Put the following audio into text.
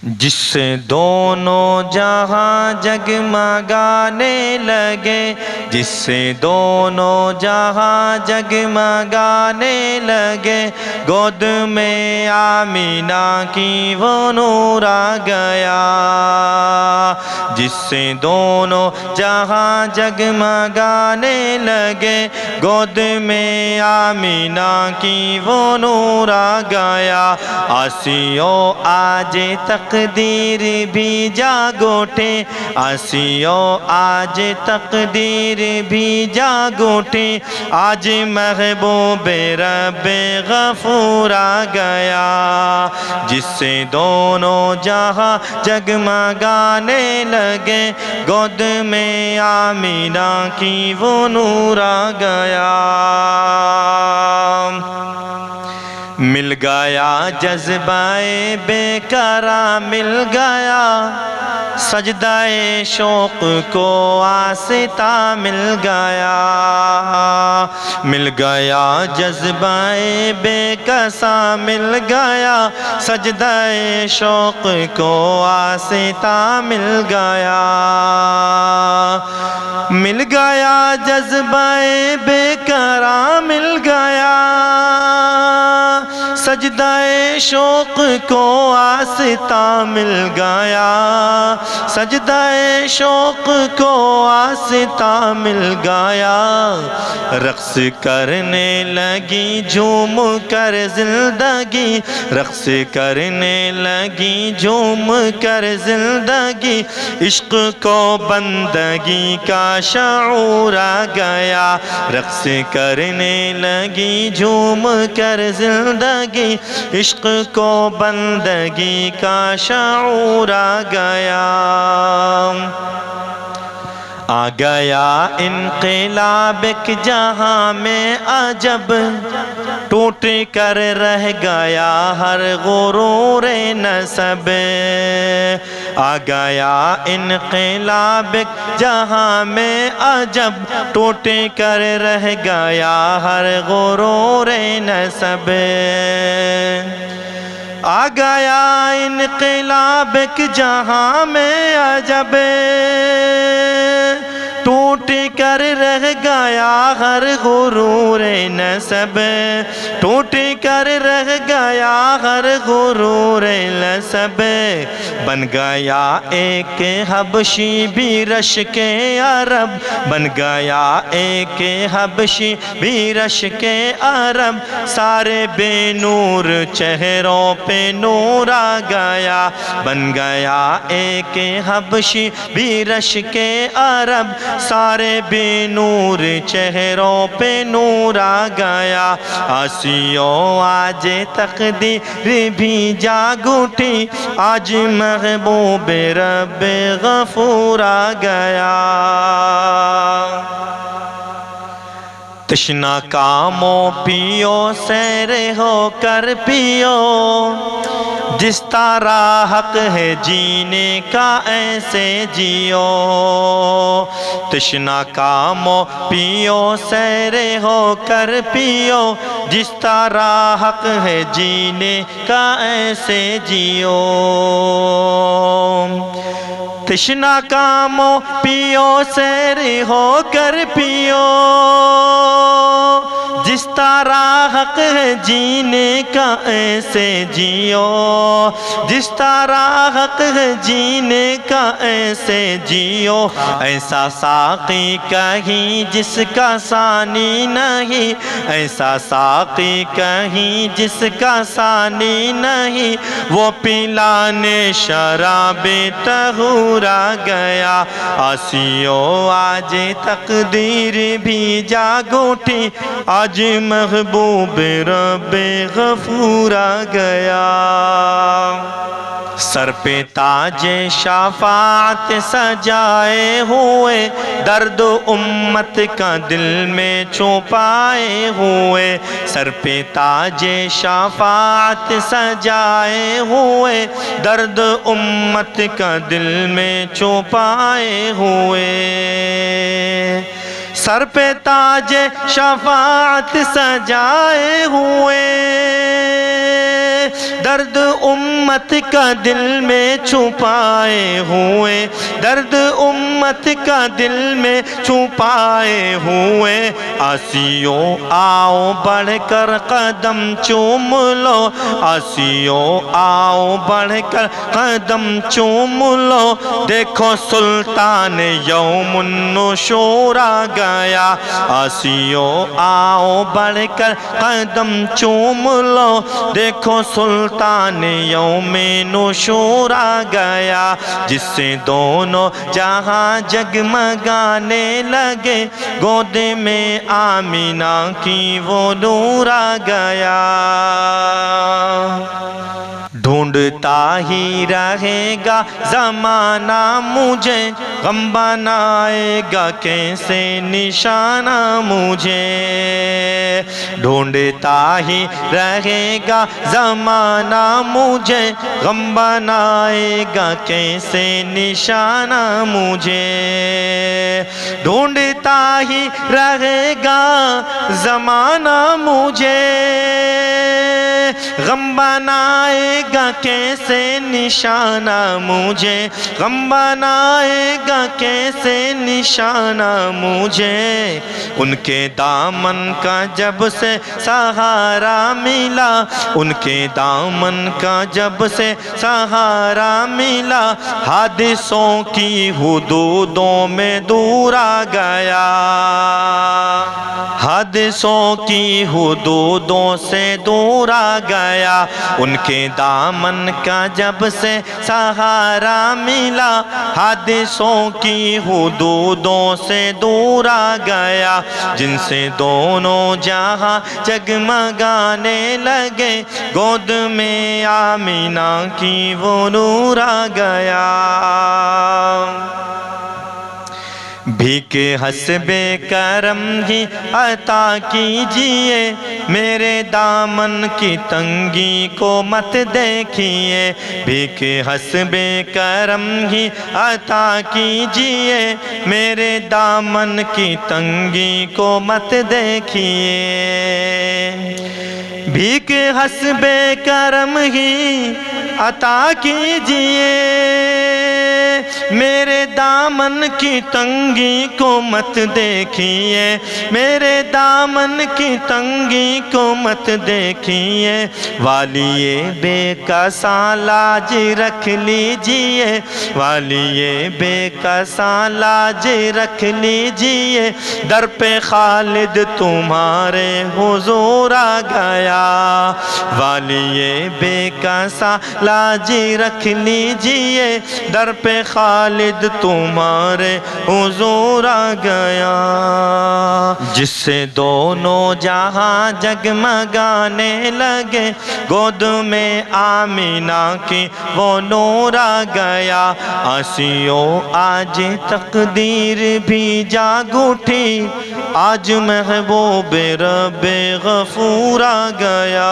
جس سے دونوں جہاں جگمگانے لگے، جس سے دونوں جہاں جگمگانے لگے، گود میں آمینہ کی وہ نور آ گیا۔ جس سے دونوں جہاں جگمگانے لگے، گود میں آمینہ کی وہ نور آ گیا۔ آسیو آج تقدیر بھی جاگ اٹھے، آسیو آج تقدیر بھی جاگ اٹھے، آج محبوب رب غفور آ گیا۔ جس سے دونوں جہاں جگمگانے لگے، گود میں آمینہ کی وہ نور آ گیا۔ مل گیا جذبہ بے قرار، مل گیا سجدہ شوق کو واسطہ، مل گیا مل گیا جذبہ بے قرار، مل گیا سجدہ شوق کو واسطہ، مل گیا مل گیا جذبہ بے قرار، مل گیا سجدہ شوق کو واسطہ، مل گیا سجدہ شوق کو واسطہ، مل گیا۔ رقص کرنے لگی جھوم کر زندگی، رقص کرنے لگی جھوم کر زندگی، عشق کو بندگی کا شعور آ گیا۔ رقص کرنے لگی جھوم کر زندگی، عشق کو بندگی کا شعور آ گیا۔ آ گیا انقلاب ایک جہاں میں عجب، ٹوٹ کر رہ گیا ہر غرور نسب۔ آ گیا انقلاب ایک جہاں میں عجب، ٹوٹ کر رہ گیا ہر غرور نسب۔ آ گیا انقلاب ایک جہاں میں عجب، ٹوٹ کر رہ گیا ہر غرور نسب، ٹوٹ کر رہ گیا ہر غرور نسب۔ بن گیا ایک حبشی بھی رش کے عرب، بن گیا ایک حبشی بھی رش کے عرب، سارے بے نور چہروں پہ نور آ گیا۔ بن گیا ایک حبشی بھی رش کے عرب، سارے بے نور چہروں پہ نور آ گیا۔ آسیو آج تقدیر بھی جاگ اٹھی، آج محبوب رب غفور آ گیا۔ تشنا کامو پیو سیر ہو کر پیو، جس طرح حق ہے جینے کا ایسے جیو۔ تشنا کامو پیو سیر ہو کر پیو، جس طرح حق ہے جینے کا ایسے جیو۔ تشنا کامو پیو سیر ہو کر پیو، جس طرح حق ہے جینے کا ایسے جیو، جس طرح حق ہے جینے کا ایسے جیو۔ ایسا ساقی کہیں جس کا ثانی نہیں، ایسا ساقی کہیں جس کا ثانی نہیں، وہ پلانے شراب طہور آ گیا۔ آسیو آج تقدیر بھی جاگ اٹھی، آج محبوب رب غفور آ گیا۔ سر پہ تاج شفاعت سجائے ہوئے، درد امت کا دل میں چھپائے ہوئے، سر پہ تاج شفاعت سجائے ہوئے، درد امت کا دل میں چھپائے ہوئے، سر پہ تاج شفاعت سجائے ہوئے، درد امت کا دل میں چھپائے ہوئے، درد امت کا دل میں چھپائے ہوئے، آسیوں آؤ بڑھ کر قدم چوم لو، آسیوں آؤ بڑھ کر قدم چوم لو، دیکھو سلطان یوم النشور آ گیا، آسیوں آؤ بڑھ کر قدم چوم لو، دیکھو سلطان یوم نشور آ گیا، جس سے دونوں جہاں جگمگانے لگے، گود میں آمینہ کی وہ نور آ گیا۔ ڈھونڈتا ہی رہے گا زمانہ مجھے، غم بنائے گا کیسے نشانہ مجھے، ڈھونڈتا ہی رہے گا زمانہ مجھے، غم بنائے گا کیسے نشانہ مجھے، ڈھونڈتا ہی رہے گا زمانہ مجھے، غم بنائے گا کیسے نشانہ مجھے، غم بنائے گا کیسے نشانہ مجھے، ان کے دامن کا جب سے سہارا ملا، ان کے دامن کا جب سے سہارا ملا، حادثوں کی حدودوں میں دور آ گیا، حادثوں کی حدودوں سے دور آ گیا، ان کے دامن کا جب سے سہارا ملا، حادثوں کی حدودوں سے دور آ گیا، جن سے دونوں جہاں جگمگانے لگے، گود میں آمینہ کی وہ نور آ گیا۔ بھیک حسب کرم ہی عطا کیجئے، میرے دامن کی تنگی کو مت دیکھیے، بھیک حسب کرم ہی عطا کیجئے، میرے دامن کی تنگی کو مت دیکھیے، بھیک حسب کرم ہی عطا کیجئے، میرے دامن کی تنگی کو مت دیکھیے، میرے دامن کی تنگی کو مت دیکھیے، والی بے کساں لاج رکھ لیجئے، والی بے کساں لاج رکھ لیجئے، در پہ خالد تمہارے حضور آ گیا، والی بے کساں لاج رکھ لیجئے، در پہ خالد تمہارے حضور آ گیا، جس سے دونوں جہاں جگمگانے لگے، گود میں آمینہ کی وہ نور آ گیا، آسیوں آج تقدیر بھی جاگ اٹھی، آج محبوب رب غفور آ گیا۔